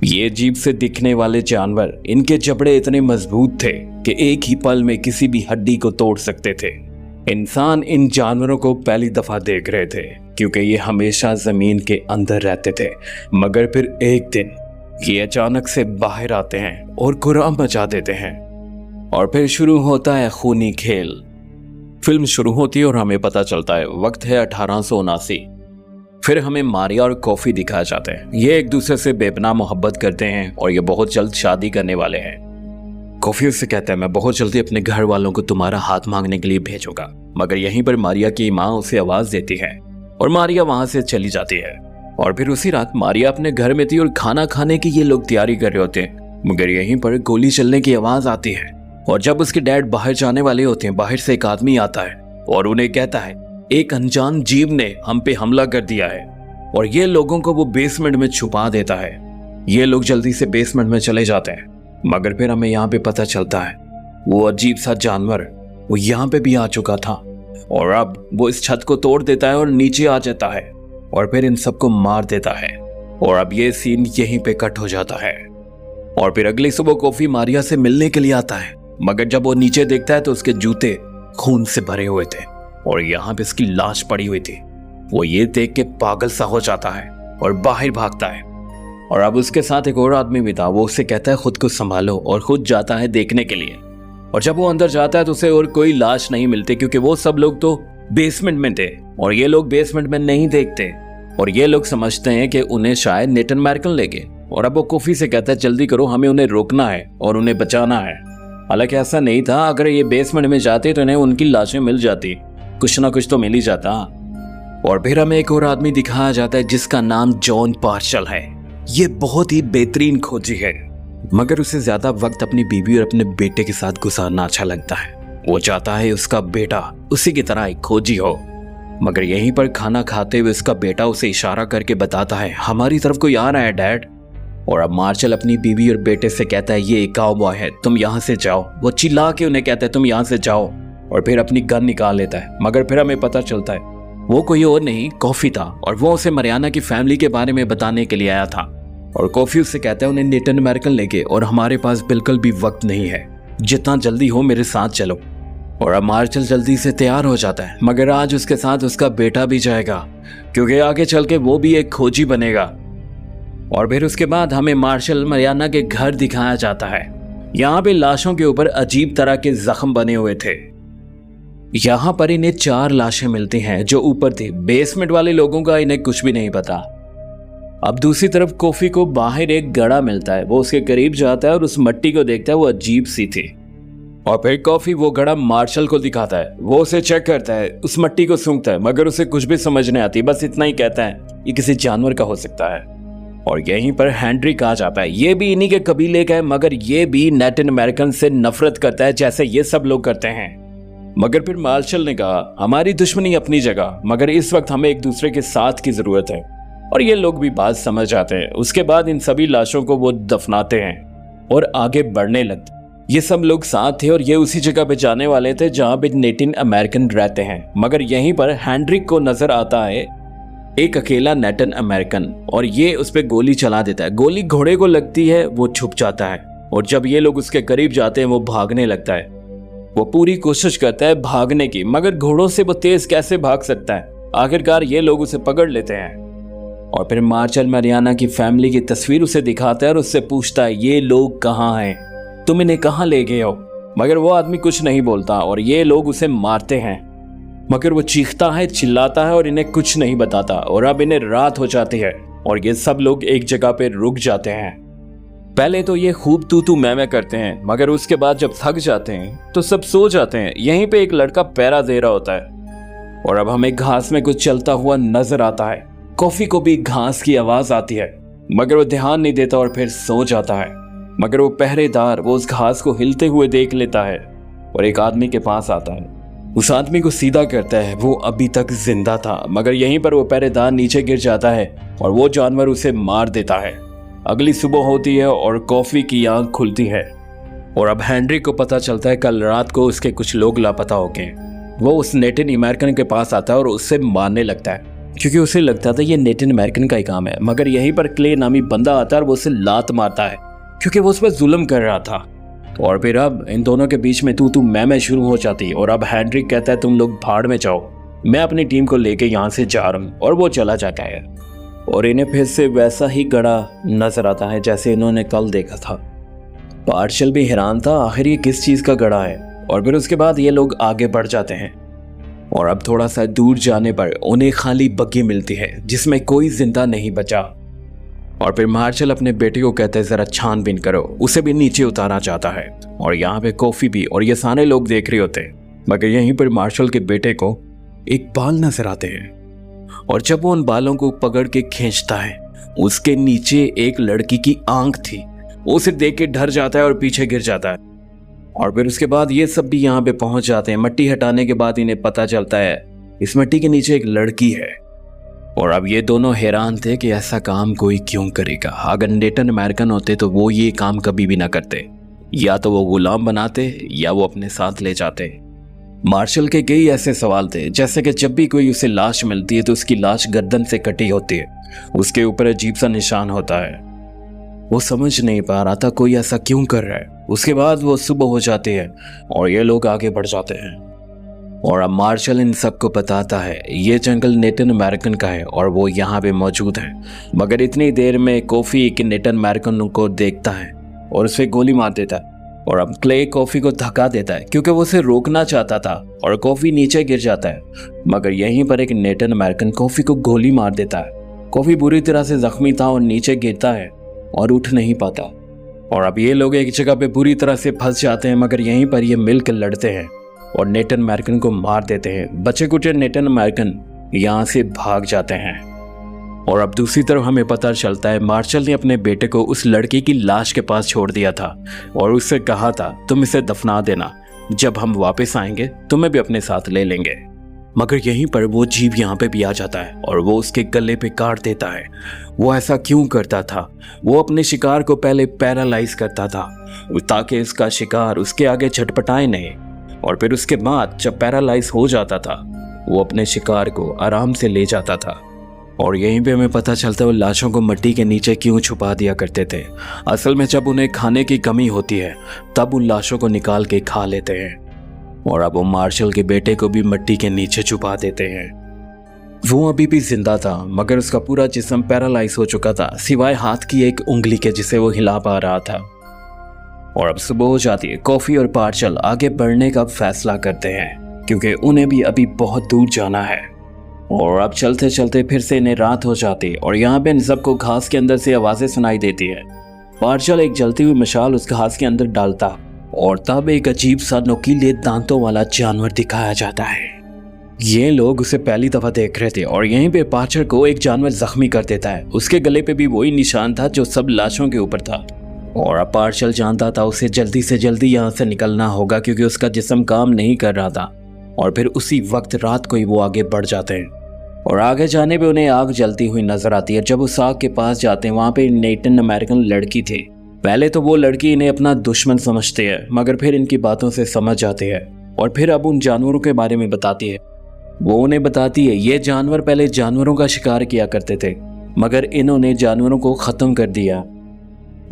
ये अजीब से दिखने वाले जानवर, इनके जबड़े इतने मजबूत थे कि एक ही पल में किसी भी हड्डी को तोड़ सकते थे। इंसान इन जानवरों को पहली दफा देख रहे थे क्योंकि ये हमेशा जमीन के अंदर रहते थे, मगर फिर एक दिन ये अचानक से बाहर आते हैं और कुराम मचा देते हैं और फिर शुरू होता है खूनी खेल। फिल्म शुरू होती है और हमें पता चलता है वक्त है 1879। फिर हमें मारिया और कॉफी दिखाया जाते हैं। ये एक दूसरे से बेपनाह मोहब्बत करते हैं और ये बहुत जल्द शादी करने वाले हैं। कॉफी उससे कहता है मैं बहुत जल्दी अपने घर वालों को तुम्हारा हाथ मांगने के लिए भेजूंगा, मगर यहीं पर मारिया की माँ उसे आवाज देती है और मारिया वहां से चली जाती है। और फिर उसी रात मारिया अपने घर में थी और खाना खाने की ये लोग तैयारी कर रहे होते हैं, मगर यहीं पर गोली चलने की आवाज आती है। और जब उसके डैड बाहर जाने वाले होते हैं, बाहर से एक आदमी आता है और उन्हें कहता है एक अनजान जीव ने हम पे हमला कर दिया है और ये लोगों को वो बेसमेंट में छुपा देता है। ये लोग जल्दी से बेसमेंट में चले जाते हैं, मगर फिर हमें यहाँ पे पता चलता है वो अजीब सा जानवर वो यहाँ पे भी आ चुका था और अब वो इस छत को तोड़ देता है और नीचे आ जाता है और फिर इन सबको मार देता है। और अब ये सीन यहीं पे कट हो जाता है। और फिर अगली सुबह कॉफी मारिया से मिलने के लिए आता है, मगर जब वो नीचे देखता है तो उसके जूते खून से भरे हुए थे और यहाँ पे इसकी लाश पड़ी हुई थी। वो ये देख के पागल सा हो जाता है और बाहर भागता है। और अब उसके साथ एक और आदमी भी था। वो उससे कहता है खुद को संभालो और खुद जाता है देखने के लिए। और जब वो अंदर जाता है तो उसे और कोई लाश नहीं मिलती क्योंकि वो सब लोग तो बेसमेंट में थे और ये लोग बेसमेंट में नहीं देखते और ये लोग समझते हैं कि उन्हें शायद नेटन मैर्कल ले गए। और अब वो कॉफी से कहता है जल्दी करो, हमें उन्हें रोकना है और उन्हें बचाना है। हालांकि ऐसा नहीं था, अगर ये बेसमेंट में जाते तो इन्हें उनकी लाशें मिल जाती, कुछ ना कुछ तो मिल ही जाता। और फिर हमें एक और आदमी दिखाया जाता है जिसका नाम जॉन पार्शल है। ये बहुत ही बेहतरीन खोजी है, मगर उसे ज्यादा वक्त अपनी बीवी और अपने बेटे के साथ गुजारना अच्छा लगता है। वो चाहता है उसका बेटा उसी की तरह एक खोजी हो। मगर यहीं पर खाना खाते हुए उसका बेटा उसे इशारा करके बताता है हमारी तरफ कोई आ रहा है डैड। और अब मार्शल अपनी बीवी और बेटे से कहता है ये एक काउबॉय है, तुम यहाँ से जाओ। वो चिल्ला के उन्हें कहता है तुम यहाँ से जाओ और फिर अपनी गन निकाल लेता है। मगर फिर हमें पता चलता है वो कोई और नहीं कॉफी था और वो उसे मरियाना की फैमिली के बारे में बताने के लिए आया था। और कॉफी उससे कहता है उन्हें नेटन मैर्कल लेके और हमारे पास बिल्कुल भी वक्त नहीं है, जितना जल्दी हो मेरे साथ चलो। और अब मार्शल जल्दी से तैयार हो जाता है, मगर आज उसके साथ उसका बेटा भी जाएगा क्योंकि आगे चल के वो भी एक खोजी बनेगा। और फिर उसके बाद हमें मार्शल मरियाना के घर दिखाया जाता है। यहाँ पे लाशों के ऊपर अजीब तरह के जख्म बने हुए थे। यहाँ पर इन्हें 4 लाशें मिलती हैं जो ऊपर थी। बेसमेंट वाले लोगों का इन्हें कुछ भी नहीं पता। अब दूसरी तरफ कॉफी को बाहर एक गड़ा मिलता है। वो उसके करीब जाता है और उस मिट्टी को देखता है, वो अजीब सी थी। और फिर कॉफी वो गड़ा मार्शल को दिखाता है। वो उसे चेक करता है, उस मिट्टी को सूंघता है, मगर उसे कुछ भी समझ नहीं आती। बस इतना ही कहता है ये किसी जानवर का हो सकता है। और यहीं पर हेनरिक आ जाता है। ये भी इन्हीं के कबीले का है, मगर ये भी नेटिव अमेरिकन से नफरत करता है जैसे ये सब लोग करते हैं। मगर फिर मार्शल ने कहा हमारी दुश्मनी अपनी जगह, मगर इस वक्त हमें एक दूसरे के साथ की जरूरत है। और ये लोग भी बात समझ आते हैं। उसके बाद इन सभी लाशों को वो दफनाते हैं और आगे बढ़ने लगते। ये सब लोग साथ थे और ये उसी जगह पे जाने वाले थे जहां पे नेटिव अमेरिकन रहते हैं। मगर यहीं पर हेनरिक को नजर आता है एक अकेला नेटिव अमेरिकन और ये उस पर गोली चला देता है। गोली घोड़े को लगती है, वो छुप जाता है और जब ये लोग उसके करीब जाते हैं वो भागने लगता है। वो पूरी कोशिश करता है भागने की, मगर घोड़ों से वो तेज कैसे भाग सकता है। आखिरकार ये लोग उसे पकड़ लेते हैं और फिर मार्शल मरियाना की फैमिली की तस्वीर उसे दिखाता है और उससे पूछता है ये लोग कहाँ हैं, तुम इन्हें कहाँ ले गए हो। मगर वो आदमी कुछ नहीं बोलता और ये लोग उसे मारते हैं। मगर वो चीखता है, चिल्लाता है और इन्हें कुछ नहीं बताता। और अब इन्हें रात हो जाती है और ये सब लोग एक जगह पे रुक जाते हैं। पहले तो ये खूब तू मैं करते हैं, मगर उसके बाद जब थक जाते हैं तो सब सो जाते हैं। यहीं पे एक लड़का पैरा दे रहा होता है और अब हमें घास में कुछ चलता हुआ नजर आता है। कॉफी को भी घास की आवाज आती है, मगर वो ध्यान नहीं देता और फिर सो जाता है। मगर वो पहरेदार वो उस घास को हिलते हुए देख लेता है और एक आदमी के पास आता है। उस आदमी को सीधा करता है। वो अभी तक जिंदा था, मगर यहीं पर वो पहरेदार नीचे गिर जाता है और वो जानवर उसे मार देता है। अगली सुबह होती है और कॉफी की आंख खुलती है और अब हेनरिक को पता चलता है कल रात को उसके कुछ लोग लापता हो गए। वो उस नेटिव अमेरिकन के पास आता है और उससे मारने लगता है क्योंकि उसे लगता था ये नेटिव अमेरिकन का ही काम है। मगर यहीं पर क्ले नामी बंदा आता है और वो उसे लात मारता है क्योंकि वो उस पर जुल्म कर रहा था। और फिर अब इन दोनों के बीच में तू मैं शुरू हो जाती है। और अब हेनरिक कहता है तुम लोग भाड़ में जाओ, मैं अपनी टीम को लेके यहाँ से जा रहा हूँ। और वो चला जाता है और इन्हें फिर से वैसा ही गड़ा नजर आता है जैसे इन्होंने कल देखा था। पार्शल भी हैरान था आखिर ये किस चीज का गड़ा है। और फिर उसके बाद ये लोग आगे बढ़ जाते हैं और अब थोड़ा सा दूर जाने पर उन्हें खाली बग्गी मिलती है जिसमें कोई जिंदा नहीं बचा। और फिर मार्शल अपने बेटे को कहते हैं जरा छानबीन करो, उसे भी नीचे उतारना चाहता है। और यहाँ पे कॉफी भी और ये सारे लोग देख रहे होते हैं। मगर यहीं पर मार्शल के बेटे को एक बाल नजर आते हैं और जब वो उन बालों को पकड़ के खींचता है उसके नीचे एक लड़की की आंख थी। वो उसे देख के डर जाता है और पीछे गिर जाता है। और फिर उसके बाद ये सब भी यहाँ पे पहुंच जाते हैं। मिट्टी हटाने के बाद इन्हें पता चलता है इस मिट्टी के नीचे एक लड़की है। और अब ये दोनों हैरान थे कि ऐसा काम कोई क्यों करेगा। अगर नेटिव अमेरिकन होते तो वो ये काम कभी भी ना करते, या तो वो गुलाम बनाते या वो अपने साथ ले जाते। मार्शल के कई ऐसे सवाल थे जैसे कि जब भी कोई उसे लाश मिलती है तो उसकी लाश गर्दन से कटी होती है, उसके ऊपर अजीब सा निशान होता है। वो समझ नहीं पा रहा था कोई ऐसा क्यों कर रहा है। उसके बाद वो सुबह हो जाती है और ये लोग आगे बढ़ जाते हैं। और अब मार्शल इन सबको बताता है ये जंगल नेटिव अमेरिकन का है और वो यहाँ पे मौजूद है। मगर इतनी देर में कॉफी एक नेटिव अमेरिकन को देखता है और उसे गोली मार देता है। और अब क्ले कॉफी को धक्का देता है क्योंकि वो उसे रोकना चाहता था और कॉफी नीचे गिर जाता है। मगर यहीं पर एक नेटिव अमेरिकन कॉफी को गोली मार देता है। कॉफी बुरी तरह से जख्मी था और नीचे गिरता है और उठ नहीं पाता। और अब ये लोग एक जगह पे बुरी तरह से फंस जाते हैं। मगर यहीं पर ये मिलकर लड़ते हैं और नेटिव अमेरिकन को मार देते हैं। बचे कुचे नेटिव अमेरिकन यहाँ से भाग जाते हैं। और अब दूसरी तरफ हमें पता चलता है मार्शल ने अपने बेटे को उस लड़की की लाश के पास छोड़ दिया था और उससे कहा था तुम इसे दफना देना, जब हम वापस आएंगे तुम्हें भी अपने साथ ले लेंगे। मगर यहीं पर वो जीव यहाँ पे भी आ जाता है और वो उसके गले पे काट देता है। वो ऐसा क्यों करता था? वो अपने शिकार को पहले पैरालाइज करता था ताकि उसका शिकार उसके आगे छटपटाए नहीं। और फिर उसके बाद जब पैरालाइज हो जाता था वो अपने शिकार को आराम से ले जाता था। और यहीं पे हमें पता चलता है वो लाशों को मिट्टी के नीचे क्यों छुपा दिया करते थे। असल में जब उन्हें खाने की कमी होती है तब उन लाशों को निकाल के खा लेते हैं। और अब वो मार्शल के बेटे को भी मिट्टी के नीचे छुपा देते हैं। वो अभी भी जिंदा था मगर उसका पूरा जिस्म पैरालाइज हो चुका था सिवाय हाथ की एक उंगली के जिसे वो हिला पा रहा था। और अब सुबह हो जाती है। कॉफी और मार्शल आगे बढ़ने का फैसला करते हैं क्योंकि उन्हें भी अभी बहुत दूर जाना है। और अब चलते चलते फिर से इन्हें रात हो जाती है और यहाँ पे इन सबको घास के अंदर से आवाजें सुनाई देती है। मार्शल एक जलती हुई मशाल उस घास के अंदर डालता और तब एक अजीब सा नुकीले दांतों वाला जानवर दिखाया जाता है। ये लोग उसे पहली दफा देख रहे थे और यहीं पे पार्शल को एक जानवर जख्मी कर देता है। उसके गले पे भी वही निशान था जो सब लाशों के ऊपर था। और अब पार्शल जानता था उसे जल्दी से जल्दी यहाँ से निकलना होगा क्योंकि उसका जिस्म काम नहीं कर रहा था। और फिर उसी वक्त रात को ही वो आगे बढ़ जाते हैं और आगे जाने पे उन्हें आग जलती हुई नजर आती है। जब उस आग के पास जाते हैं वहाँ पे नेटिव अमेरिकन लड़की थी। पहले तो वो लड़की इन्हें अपना दुश्मन समझती है मगर फिर इनकी बातों से समझ जाती है और फिर अब उन जानवरों के बारे में बताती है। वो उन्हें बताती है ये जानवर पहले जानवरों का शिकार किया करते थे मगर इन्होंने जानवरों को ख़त्म कर दिया।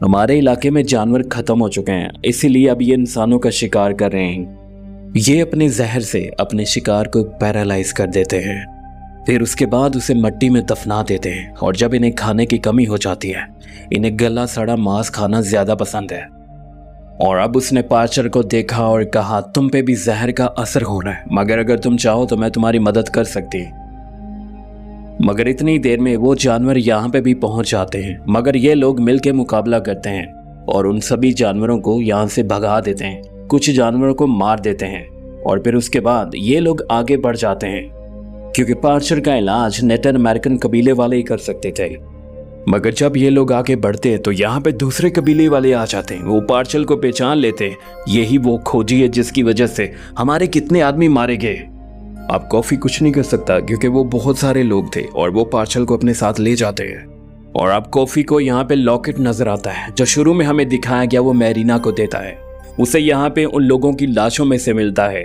हमारे इलाके में जानवर ख़त्म हो चुके हैं इसीलिए अब ये इंसानों का शिकार कर रहे हैं। ये अपने जहर से अपने शिकार को पैरालाइज कर देते हैं, फिर उसके बाद उसे मिट्टी में दफना देते हैं। और जब इन्हें खाने की कमी हो जाती है इन्हें गला सड़ा मांस खाना ज्यादा पसंद है। और अब उसने पार्शल को देखा और कहा तुम पे भी जहर का असर हो रहा है मगर अगर तुम चाहो तो मैं तुम्हारी मदद कर सकती। मगर इतनी देर में वो जानवर यहाँ पे भी पहुंच जाते हैं मगर ये लोग मिलकर मुकाबला करते हैं और उन सभी जानवरों को यहाँ से भगा देते हैं। कुछ जानवरों को मार देते हैं और फिर उसके बाद ये लोग आगे बढ़ जाते हैं क्योंकि पार्शल का इलाज नेटिव अमेरिकन कबीले वाले ही कर सकते थे। मगर जब ये लोग आगे बढ़ते हैं तो यहाँ पे दूसरे कबीले वाले आ जाते हैं। वो पार्शल को पहचान लेते हैं, यही वो खोजी है जिसकी वजह से हमारे कितने आदमी मारे गए। अब कॉफी कुछ नहीं कर सकता क्योंकि वो बहुत सारे लोग थे और वो पार्शल को अपने साथ ले जाते हैं। और अब कॉफी को यहाँ पे लॉकेट नजर आता है जो शुरू में हमें दिखाया गया वो मैरीना को देता है। उसे यहाँ पे उन लोगों की लाशों में से मिलता है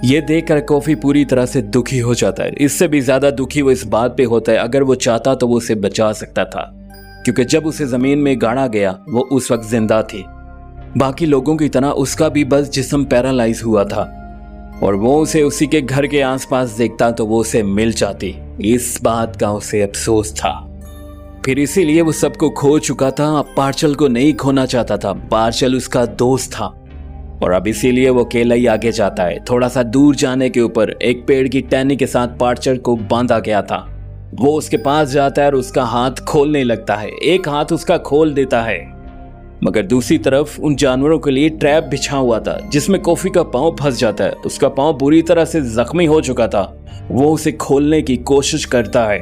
ये देखकर कॉफी पूरी तरह से दुखी हो जाता है। इससे भी ज्यादा दुखी वो इस बात पे होता है, अगर वो चाहता तो वो उसे बचा सकता था, क्योंकि जब उसे जमीन में गाड़ा गया वो उस वक्त जिंदा थी। बाकी लोगों की तरह उसका भी बस जिस्म पैरालाइज हुआ था और वो उसे उसी के घर के आसपास देखता तो वो उसे मिल जाती। इस बात का उसे अफसोस था। फिर इसीलिए वो सबको खो चुका था, अब पार्चल को नहीं खोना चाहता था। पार्चल उसका दोस्त था और अब इसीलिए वो अकेला ही आगे जाता है। थोड़ा सा दूर जाने के ऊपर एक पेड़ की टहनी के साथ पार्चल को बांधा गया था। वो उसके पास जाता है और उसका हाथ खोलने लगता है। एक हाथ उसका खोल देता है, मगर दूसरी तरफ उन जानवरों के लिए ट्रैप बिछा हुआ था जिसमें कॉफी का पांव फंस जाता है। उसका पांव बुरी तरह से जख्मी हो चुका था। वो उसे खोलने की कोशिश करता है,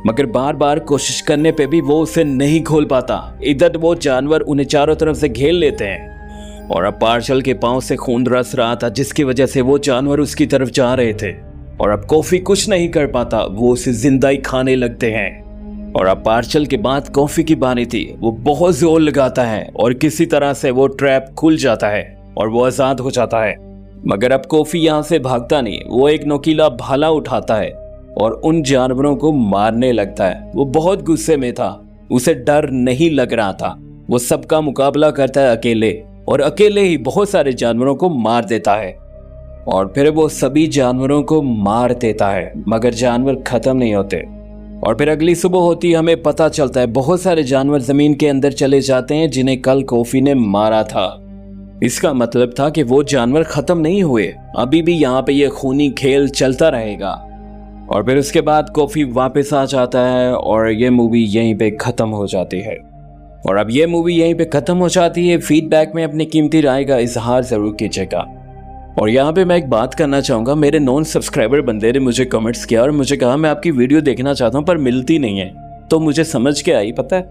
मगर बार बार कोशिश करने पे भी वो उसे नहीं खोल पाता। इधर वो जानवर उन्हें चारों तरफ से घेर लेते हैं और अब पार्चल के पांव से खून रस रहा था, जिसकी वजह से वो जानवर उसकी तरफ जा रहे थे और अब कॉफी कुछ नहीं कर पाता। वो उसे जिंदा ही खाने लगते हैं और अब पार्चल के बाद कॉफी की बारी थी। वो बहुत जोर लगाता है और किसी तरह से वो ट्रैप खुल जाता है और वो आजाद हो जाता है। मगर अब कॉफी यहाँ से भागता नहीं, वो एक नुकीला भाला उठाता है और उन जानवरों को मारने लगता है। वो बहुत गुस्से में था, उसे डर नहीं लग रहा था। वो सबका मुकाबला करता है अकेले और अकेले ही बहुत सारे जानवरों को मार देता है और फिर वो सभी जानवरों को मार देता है, मगर जानवर खत्म नहीं होते। और फिर अगली सुबह होती है, हमें पता चलता है बहुत सारे जानवर जमीन के अंदर चले जाते हैं जिन्हें कल कॉफी ने मारा था। इसका मतलब था कि वो जानवर खत्म नहीं हुए, अभी भी यहाँ पे ये खूनी खेल चलता रहेगा। और फिर उसके बाद कॉफी वापस आ जाता है और ये मूवी यहीं पे खत्म हो जाती है। और अब ये मूवी यहीं पे खत्म हो जाती है। फीडबैक में अपनी कीमती राय का इजहार जरूर कीजिएगा। और यहाँ पे मैं एक बात करना चाहूँगा, मेरे नॉन सब्सक्राइबर बंदे ने मुझे कमेंट्स किया और मुझे कहा मैं आपकी वीडियो देखना चाहता हूँ पर मिलती नहीं है। तो मुझे समझ के आई, पता है,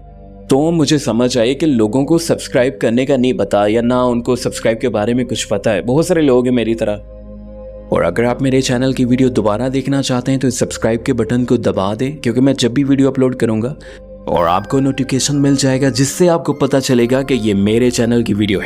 तो मुझे समझ आई कि लोगों को सब्सक्राइब करने का नहीं पता या ना उनको सब्सक्राइब के बारे में कुछ पता है। बहुत सारे लोग हैं मेरी तरह। और अगर आप मेरे चैनल की वीडियो दोबारा देखना चाहते हैं तो इस सब्सक्राइब के बटन को दबा दें, क्योंकि मैं जब भी वीडियो अपलोड करूँगा और आपको नोटिफिकेशन मिल जाएगा जिससे आपको पता चलेगा कि ये मेरे चैनल की वीडियो है।